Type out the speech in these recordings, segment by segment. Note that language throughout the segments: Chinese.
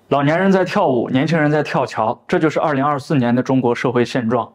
老年人在跳舞，年轻人在跳桥，这就是2024年的中国社会现状。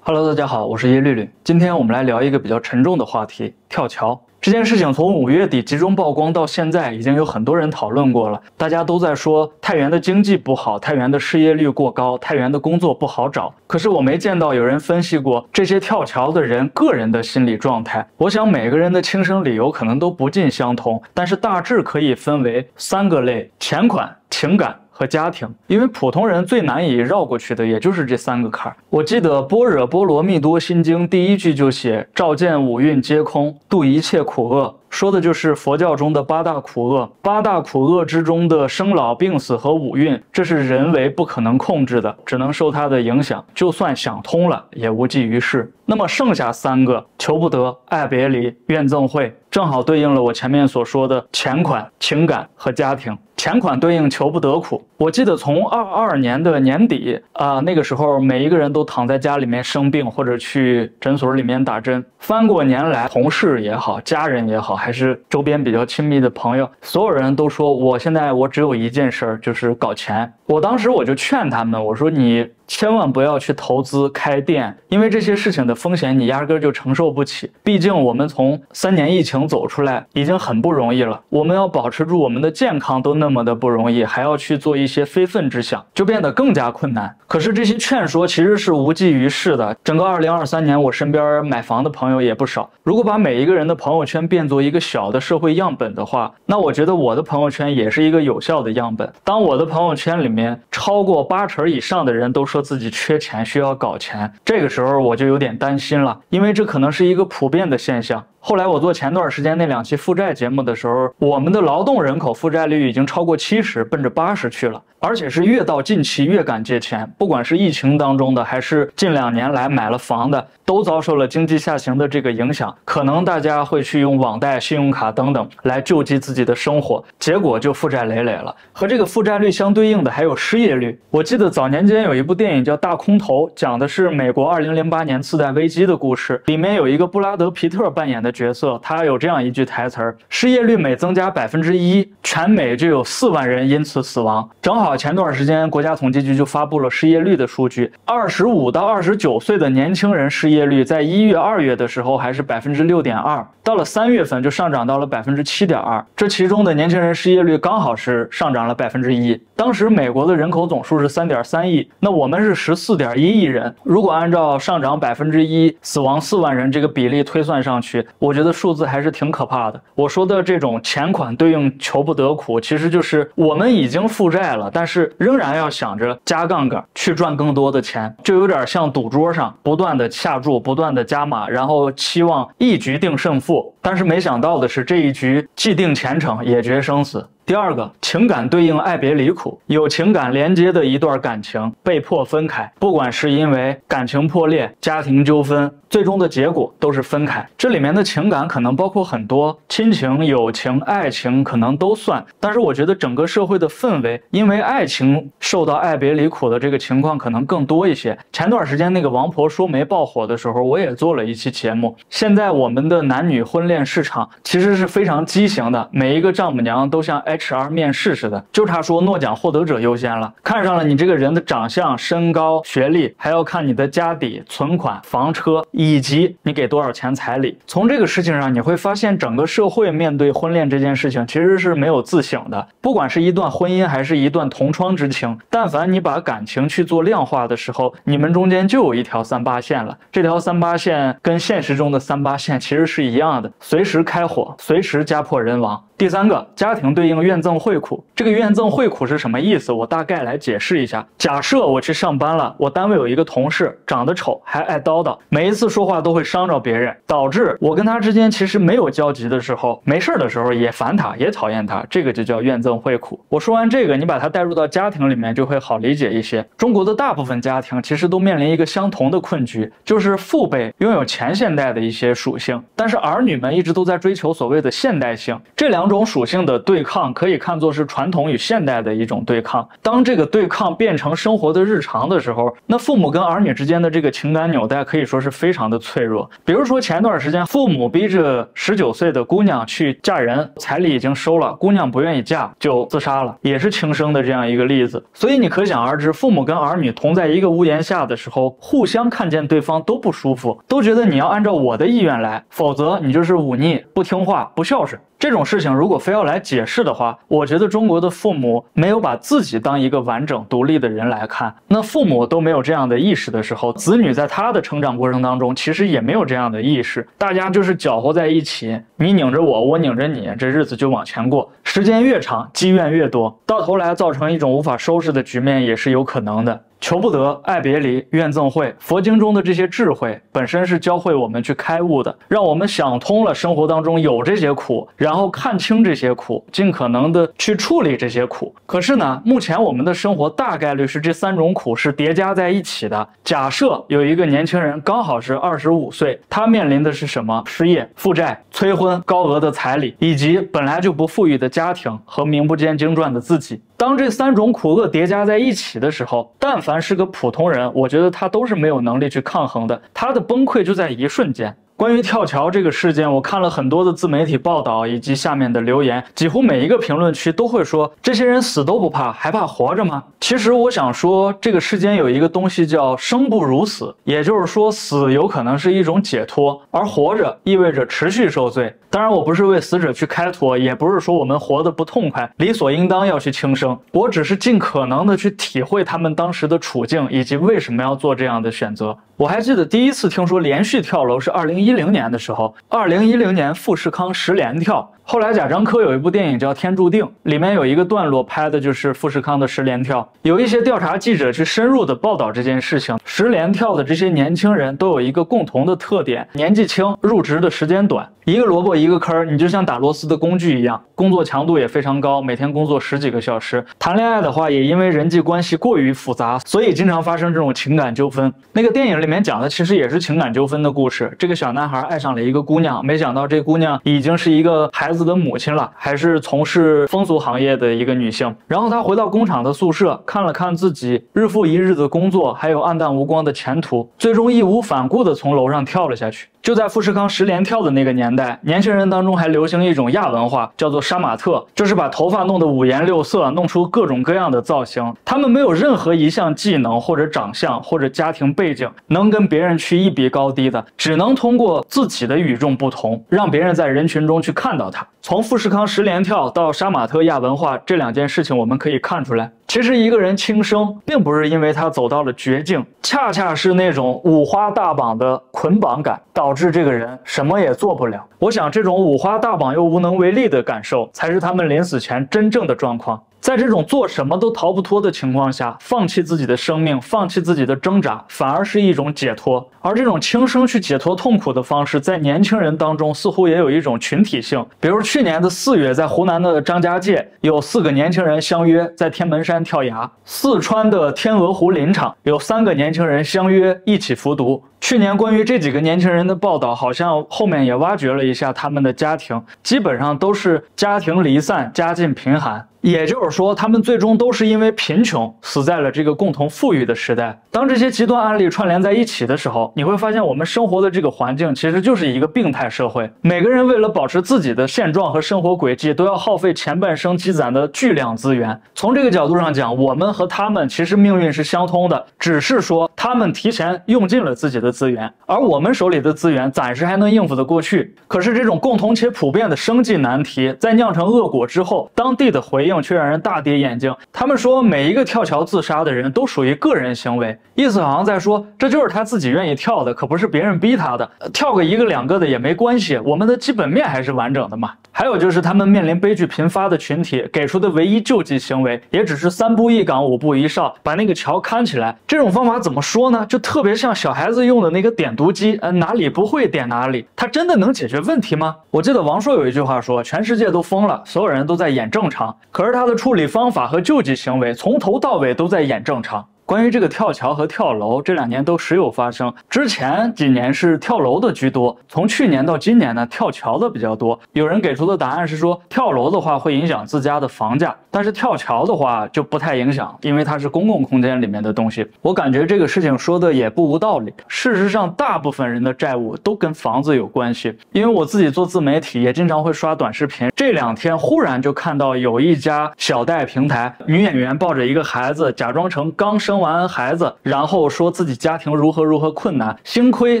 Hello， 大家好，我是耶律律。今天我们来聊一个比较沉重的话题——跳桥。这件事情从5月底集中曝光到现在，已经有很多人讨论过了。大家都在说太原的经济不好，太原的失业率过高，太原的工作不好找。可是我没见到有人分析过这些跳桥的人个人的心理状态。我想每个人的轻生理由可能都不尽相同，但是大致可以分为3个类：钱款、情感和家庭。因为普通人最难以绕过去的也就是这3个坎儿。我记得《般若波罗蜜多心经》第1句就写：照见五蕴皆空，度一切苦厄。说的就是佛教中的8大苦厄。8大苦厄之中的生老病死和五蕴，这是人为不可能控制的，只能受它的影响，就算想通了也无济于事。那么剩下3个：求不得、爱别离、怨憎会，正好对应了我前面所说的钱款、情感和家庭。钱款对应求不得苦。我记得从22年的年底那个时候每一个人都躺在家里面生病，或者去诊所里面打针。翻过年来，同事也好，家人也好，还是周边比较亲密的朋友，所有人都说我现在只有一件事，就是搞钱。我当时我就劝他们，我说你千万不要去投资开店，因为这些事情的风险你压根就承受不起。毕竟我们从3年疫情走出来已经很不容易了，我们要保持住我们的健康都那么的不容易，还要去做一些非分之想，就变得更加困难。可是这些劝说其实是无济于事的。整个2023年我身边买房的朋友也不少，如果把每一个人的朋友圈变作一个小的社会样本的话，那我觉得我的朋友圈也是一个有效的样本。当我的朋友圈里面超过80%以上的人都说自己缺钱，需要搞钱，这个时候我就有点担心了，因为这可能是一个普遍的现象。后来我做前段时间那2期负债节目的时候，我们的劳动人口负债率已经超过70%，奔着80去了，而且是越到近期越敢借钱。不管是疫情当中的，还是近2年来买了房的，都遭受了经济下行的这个影响。可能大家会去用网贷、信用卡等等来救济自己的生活，结果就负债累累了。和这个负债率相对应的还有失业率。我记得早年间有一部电影叫《大空头》，讲的是美国2008年次贷危机的故事，里面有一个布拉德·皮特扮演的角色，他有这样一句台词儿：失业率每增加1%，全美就有4万人因此死亡。正好前段时间国家统计局就发布了失业率的数据，25到29岁的年轻人失业率在1月、2月的时候还是6.2%，到了3月份就上涨到了7.2%，这其中的年轻人失业率刚好是上涨了1%。当时美国的人口总数是3.3亿，那我们是14.1亿人，如果按照上涨1%、死亡4万人这个比例推算上去，我觉得数字还是挺可怕的。我说的这种钱款对应求不得苦，其实就是我们已经负债了，但是仍然要想着加杠杆去赚更多的钱，就有点像赌桌上不断的下注，不断的加码，然后期望一局定胜负。但是没想到的是，这一局既定前程也决生死。第2个，情感对应爱别离苦。有情感连接的一段感情被迫分开，不管是因为感情破裂、家庭纠纷，最终的结果都是分开。这里面的情感可能包括很多，亲情、友情、爱情可能都算，但是我觉得整个社会的氛围，因为爱情受到爱别离苦的这个情况可能更多一些。前段时间那个王婆说媒爆火的时候，我也做了一期节目。现在我们的男女婚恋市场其实是非常畸形的，每一个丈母娘都像HR 面试似的，就差说诺奖获得者优先了，看上了你这个人的长相、身高、学历，还要看你的家底、存款、房车，以及你给多少钱彩礼。从这个事情上你会发现，整个社会面对婚恋这件事情其实是没有自省的。不管是一段婚姻还是一段同窗之情，但凡你把感情去做量化的时候，你们中间就有一条38线了。这条38线跟现实中的38线其实是一样的，随时开火，随时家破人亡。第3个，家庭对应怨憎会苦。这个怨憎会苦是什么意思？我大概来解释一下。假设我去上班了，我单位有一个同事长得丑，还爱叨叨，每一次说话都会伤着别人，导致我跟他之间其实没有交集的时候，没事的时候也烦他，也讨厌他，这个就叫怨憎会苦。我说完这个，你把它带入到家庭里面就会好理解一些。中国的大部分家庭其实都面临一个相同的困局，就是父辈拥有前现代的一些属性，但是儿女们一直都在追求所谓的现代性。这2两种属性的对抗可以看作是传统与现代的一种对抗。当这个对抗变成生活的日常的时候，那父母跟儿女之间的这个情感纽带可以说是非常的脆弱。比如说前段时间，父母逼着19岁的姑娘去嫁人，彩礼已经收了，姑娘不愿意嫁就自杀了，也是轻生的这样一个例子。所以你可想而知，父母跟儿女同在一个屋檐下的时候，互相看见对方都不舒服，都觉得你要按照我的意愿来，否则你就是忤逆、不听话、不孝顺。这种事情如果非要来解释的话，我觉得中国的父母没有把自己当一个完整独立的人来看。那父母都没有这样的意识的时候，子女在他的成长过程当中其实也没有这样的意识，大家就是搅和在一起，你拧着我，我拧着你，这日子就往前过。时间越长，积怨越多，到头来造成一种无法收拾的局面也是有可能的。求不得，爱别离，怨憎会，佛经中的这些智慧本身是教会我们去开悟的，让我们想通了生活当中有这些苦，然后看清这些苦，尽可能的去处理这些苦。可是呢，目前我们的生活大概率是这3种苦是叠加在一起的。假设有一个年轻人刚好是25岁，他面临的是什么？失业、负债、催婚、高额的彩礼，以及本来就不富裕的家庭和名不见经传的自己。当这3种苦厄叠加在一起的时候，但凡是个普通人，我觉得他都是没有能力去抗衡的，他的崩溃就在一瞬间。关于跳桥这个事件，我看了很多的自媒体报道以及下面的留言，几乎每一个评论区都会说，这些人死都不怕，还怕活着吗？其实我想说，这个世间有一个东西叫生不如死，也就是说死有可能是一种解脱，而活着意味着持续受罪。当然我不是为死者去开脱，也不是说我们活得不痛快理所应当要去轻生，我只是尽可能的去体会他们当时的处境以及为什么要做这样的选择。我还记得第一次听说连续跳楼是2010年的时候，2010年富士康10连跳。后来贾樟柯有一部电影叫《天注定》，里面有一个段落拍的就是富士康的10连跳。有一些调查记者去深入的报道这件事情，10连跳的这些年轻人都有一个共同的特点，年纪轻，入职的时间短，一个萝卜一个坑，你就像打螺丝的工具一样，工作强度也非常高，每天工作10几个小时。谈恋爱的话，也因为人际关系过于复杂，所以经常发生这种情感纠纷。那个电影里面讲的其实也是情感纠纷的故事。这个小男孩爱上了一个姑娘，没想到这姑娘已经是一个孩子的母亲了，还是从事风俗行业的一个女性。然后他回到工厂的宿舍，看了看自己日复一日的工作，还有黯淡无光的前途，最终义无反顾地从楼上跳了下去。就在富士康10连跳的那个年代，年轻人当中还流行一种亚文化，叫做杀马特，就是把头发弄得5颜6色，弄出各种各样的造型。他们没有任何一项技能或者长相或者家庭背景能跟别人去一比高低的，只能通过自己的与众不同，让别人在人群中去看到他。从富士康10连跳到杀马特亚文化这2件事情，我们可以看出来，其实一个人轻生并不是因为他走到了绝境，恰恰是那种五花大绑的捆绑感导致这个人什么也做不了。我想这种五花大绑又无能为力的感受，才是他们临死前真正的状况。在这种做什么都逃不脱的情况下，放弃自己的生命，放弃自己的挣扎，反而是一种解脱。而这种轻生去解脱痛苦的方式，在年轻人当中似乎也有一种群体性。比如去年的4月，在湖南的张家界，有4个年轻人相约在天门山跳崖；四川的天鹅湖林场，有3个年轻人相约一起服毒。去年关于这几个年轻人的报道，好像后面也挖掘了一下他们的家庭，基本上都是家庭离散，家境贫寒。也就是说，他们最终都是因为贫穷死在了这个共同富裕的时代。当这些极端案例串联在一起的时候，你会发现我们生活的这个环境其实就是一个病态社会。每个人为了保持自己的现状和生活轨迹，都要耗费前半生积攒的巨量资源。从这个角度上讲，我们和他们其实命运是相通的，只是说他们提前用尽了自己的资源，而我们手里的资源暂时还能应付得过去。可是这种共同且普遍的生计难题，在酿成恶果之后，当地的回应却让人大跌眼镜。他们说每一个跳桥自杀的人都属于个人行为，意思好像在说这就是他自己愿意跳的，可不是别人逼他的，跳个1个2个的也没关系，我们的基本面还是完整的嘛。还有就是他们面临悲剧频发的群体给出的唯一救济行为，也只是3步一岗5步一哨，把那个桥看起来。这种方法怎么说呢？就特别像小孩子用的那个点读机，哪里不会点哪里。它真的能解决问题吗？我记得王朔有一句话说，全世界都疯了，所有人都在演正常。可是他的处理方法和救济行为从头到尾都在演正常。关于这个跳桥和跳楼，这2年都时有发生。之前几年是跳楼的居多，从去年到今年呢，跳桥的比较多。有人给出的答案是说，跳楼的话会影响自家的房价，但是跳桥的话就不太影响，因为它是公共空间里面的东西。我感觉这个事情说的也不无道理。事实上，大部分人的债务都跟房子有关系。因为我自己做自媒体，也经常会刷短视频。这2天忽然就看到有一家小贷平台，女演员抱着一个孩子，假装成刚生完孩子，然后说自己家庭如何困难，幸亏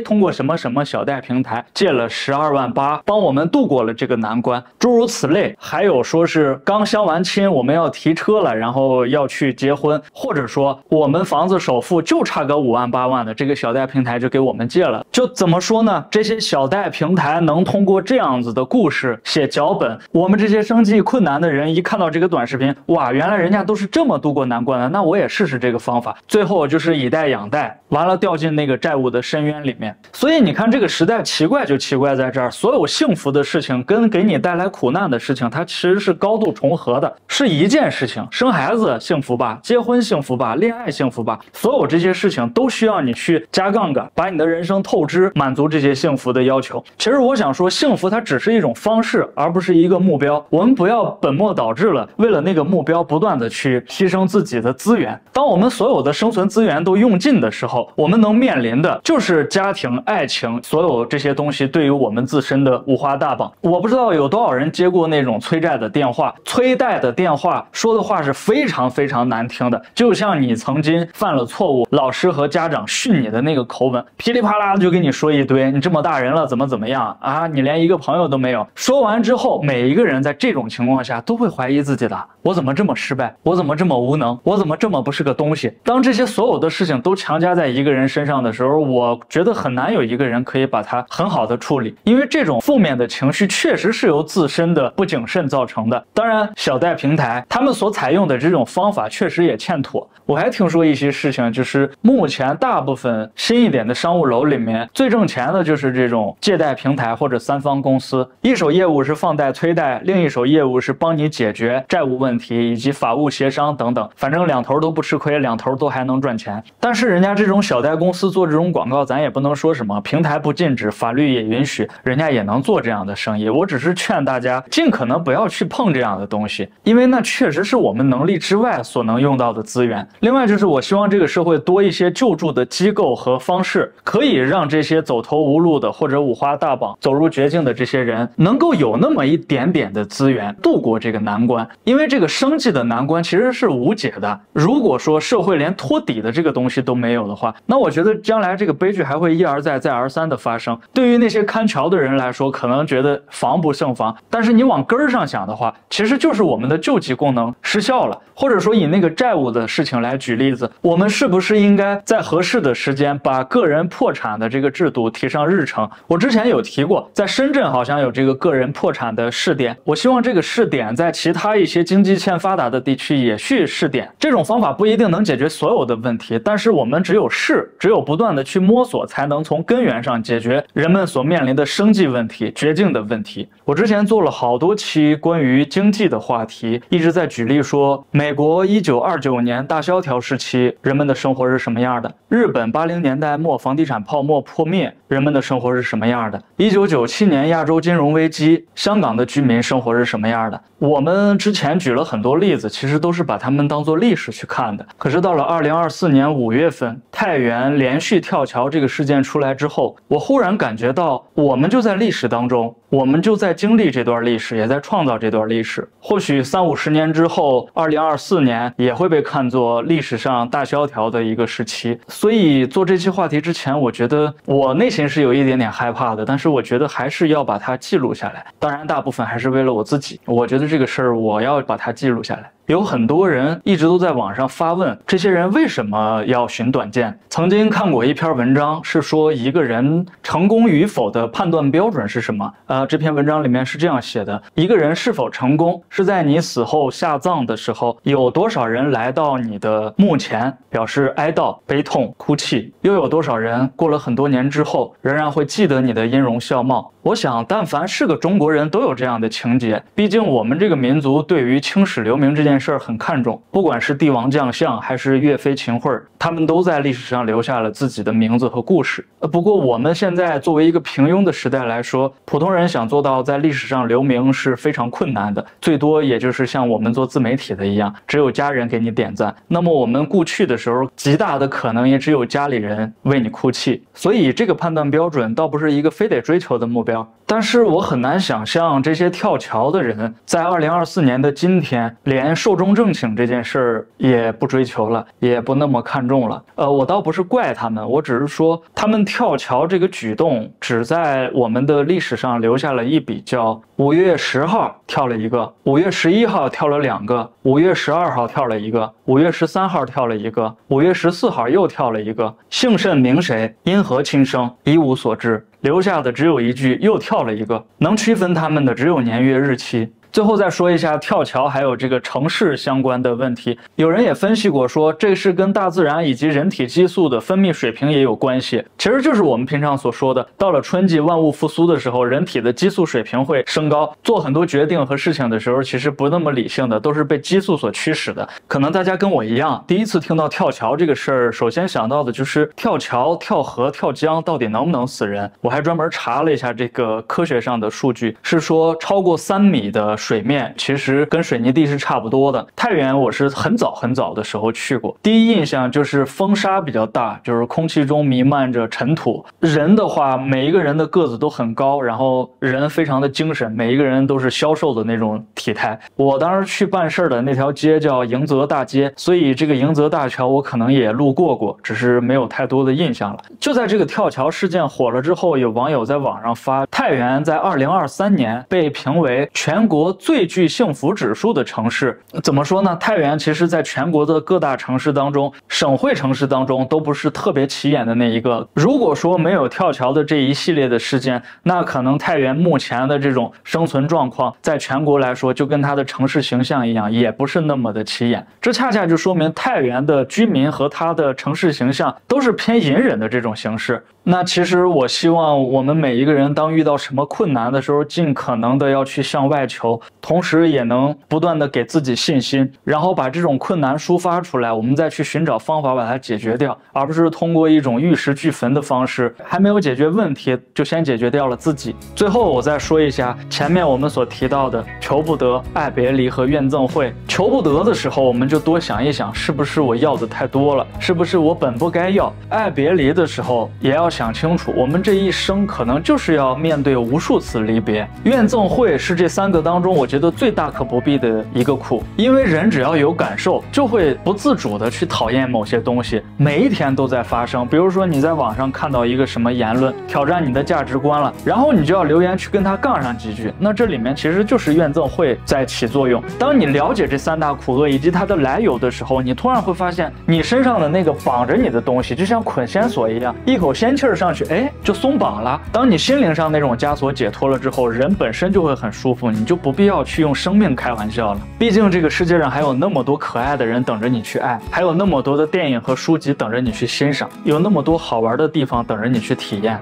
通过什么什么小贷平台借了12.8万，帮我们度过了这个难关，诸如此类。还有说是刚相完亲，我们要提车了，然后要去结婚，或者说我们房子首付就差个5万8万的，这个小贷平台就给我们借了。就怎么说呢？这些小贷平台能通过这样子的故事写脚本，我们这些生计困难的人一看到这个短视频，哇，原来人家都是这么度过难关的，那我也试试这个方法。最后就是以贷养贷，完了掉进那个债务的深渊里面。所以你看这个时代奇怪就奇怪在这儿，所有幸福的事情跟给你带来苦难的事情，它其实是高度重合的，是一件事情。生孩子幸福吧，结婚幸福吧，恋爱幸福吧，所有这些事情都需要你去加杠杆，把你的人生透支，满足这些幸福的要求。其实我想说，幸福它只是一种方式，而不是一个目标。我们不要本末倒置了，为了那个目标不断的去牺牲自己的资源。当我们所有的生存资源都用尽的时候，我们能面临的就是家庭、爱情，所有这些东西对于我们自身的五花大绑。我不知道有多少人接过那种催债的电话，催贷的电话说的话是非常难听的，就像你曾经犯了错误，老师和家长训你的那个口吻，噼里啪啦就跟你说一堆，你这么大人了怎么样啊，你连一个朋友都没有。说完之后，每一个人在这种情况下都会怀疑自己的，我怎么这么失败，我怎么这么无能，我怎么这么不是个东西。当这些所有的事情都强加在一个人身上的时候，我觉得很难有一个人可以把它很好的处理，因为这种负面的情绪确实是由自身的不谨慎造成的。当然小贷平台他们所采用的这种方法确实也欠妥。我还听说一些事情，就是目前大部分新一点的商务楼里面最挣钱的就是这种借贷平台或者3方公司，一手业务是放贷催贷，另一手业务是帮你解决债务问题以及法务协商等等，反正2头都不吃亏，2头都还能赚钱。但是人家这种小贷公司做这种广告，咱也不能说什么，平台不禁止，法律也允许，人家也能做这样的生意。我只是劝大家尽可能不要去碰这样的东西，因为那确实是我们能力之外所能用到的资源。另外就是我希望这个社会多一些救助的机构和方式，可以让这些走投无路的或者五花大绑走入绝境的这些人能够有那么一点点的资源度过这个难关。因为这个生计的难关其实是无解的，如果说社会连托底的这个东西都没有的话，那我觉得将来这个悲剧还会一而再再而三的发生。对于那些看桥的人来说，可能觉得防不胜防，但是你往根儿上想的话，其实就是我们的救济功能失效了。或者说以那个债务的事情来举例子，我们是不是应该在合适的时间把个人破产的这个制度提上日程？我之前有提过，在深圳好像有这个个人破产的试点，我希望这个试点在其他一些经济欠发达的地区也去试点。这种方法不一定能解决所有的问题，但是我们只有不断的去摸索，才能从根源上解决人们所面临的生计问题、绝境的问题。我之前做了好多期关于经济的话题，一直在举例说，美国1929年大萧条时期人们的生活是什么样的，日本80年代末房地产泡沫破灭，人们的生活是什么样的，1997年亚洲金融危机，香港的居民生活是什么样的。我们之前举了很多例子，其实都是把它们当作历史去看的。可是到了2024年5月份，太原连续跳桥这个事件出来之后，我忽然感觉到我们就在历史当中，我们就在经历这段历史，也在创造这段历史。或许30-50年之后，2024年也会被看作历史上大萧条的一个时期。所以做这期话题之前，我觉得我内心是有一点点害怕的，但是我觉得还是要把它记录下来。当然大部分还是为了我自己，我觉得这个事儿我要把它记录下来。有很多人一直都在网上发问，这些人为什么要寻短见？曾经看过一篇文章，是说一个人成功与否的判断标准是什么？这篇文章里面是这样写的：一个人是否成功，是在你死后下葬的时候，有多少人来到你的墓前表示哀悼、悲痛、哭泣，又有多少人过了很多年之后，仍然会记得你的音容笑貌。我想但凡是个中国人都有这样的情节，毕竟我们这个民族对于青史留名这件件事儿很看重，不管是帝王将相还是岳飞秦桧，他们都在历史上留下了自己的名字和故事。不过我们现在作为一个平庸的时代来说，普通人想做到在历史上留名是非常困难的，最多也就是像我们做自媒体的一样，只有家人给你点赞。那么我们故去的时候，极大的可能也只有家里人为你哭泣。所以这个判断标准倒不是一个非得追求的目标。但是我很难想象这些跳桥的人在2024年的今天，连寿终正寝这件事儿也不追求了，也不那么看重了。我倒不是怪他们，我只是说他们跳桥这个举动只在我们的历史上留下了一笔，叫5月10号跳了一个，5月11号跳了2个，5月12号跳了一个，5月13号跳了一个，5月14号又跳了一个，姓甚名谁，因何轻生，一无所知。留下的只有一句又跳了一个，能区分他们的只有年月日期。最后再说一下跳桥还有这个城市相关的问题，有人也分析过说这是跟大自然以及人体激素的分泌水平也有关系，其实就是我们平常所说的，到了春季万物复苏的时候，人体的激素水平会升高，做很多决定和事情的时候其实不那么理性的，都是被激素所驱使的。可能大家跟我一样，第一次听到跳桥这个事儿，首先想到的就是跳桥、跳河、跳江到底能不能死人。我还专门查了一下这个科学上的数据，是说超过3米的水面其实跟水泥地是差不多的。太原我是很早的时候去过，第一印象就是风沙比较大，就是空气中弥漫着尘土。人的话，每一个人的个子都很高，然后人非常的精神，每一个人都是消瘦的那种体态。我当时去办事的那条街叫迎泽大街，所以这个迎泽大桥我可能也路过，只是没有太多的印象了。就在这个跳桥事件火了之后，有网友在网上发，太原在2023年被评为全国最具幸福指数的城市。怎么说呢？太原其实在全国的各大城市当中，省会城市当中都不是特别起眼的那一个。如果说没有跳桥的这一系列的事件，那可能太原目前的这种生存状况，在全国来说就跟它的城市形象一样，也不是那么的起眼。这恰恰就说明太原的居民和它的城市形象都是偏隐忍的这种形式。那其实我希望我们每一个人当遇到什么困难的时候，尽可能的要去向外求，同时也能不断的给自己信心，然后把这种困难抒发出来，我们再去寻找方法把它解决掉，而不是通过一种玉石俱焚的方式，还没有解决问题就先解决掉了自己。最后我再说一下前面我们所提到的求不得、爱别离和怨憎会。求不得的时候，我们就多想一想，是不是我要的太多了，是不是我本不该要。爱别离的时候也要想清楚，我们这一生可能就是要面对无数次离别。怨憎会是这3个当中我觉得最大可不必的一个苦，因为人只要有感受，就会不自主的去讨厌某些东西，每一天都在发生。比如说你在网上看到一个什么言论挑战你的价值观了，然后你就要留言去跟他杠上几句，那这里面其实就是怨憎会在起作用。当你了解这3大苦恶以及它的来由的时候，你突然会发现你身上的那个绑着你的东西就像捆仙索一样，一口仙气儿上去，就松绑了。当你心灵上那种枷锁解脱了之后，人本身就会很舒服，你就不必要去用生命开玩笑了。毕竟这个世界上还有那么多可爱的人等着你去爱，还有那么多的电影和书籍等着你去欣赏，有那么多好玩的地方等着你去体验。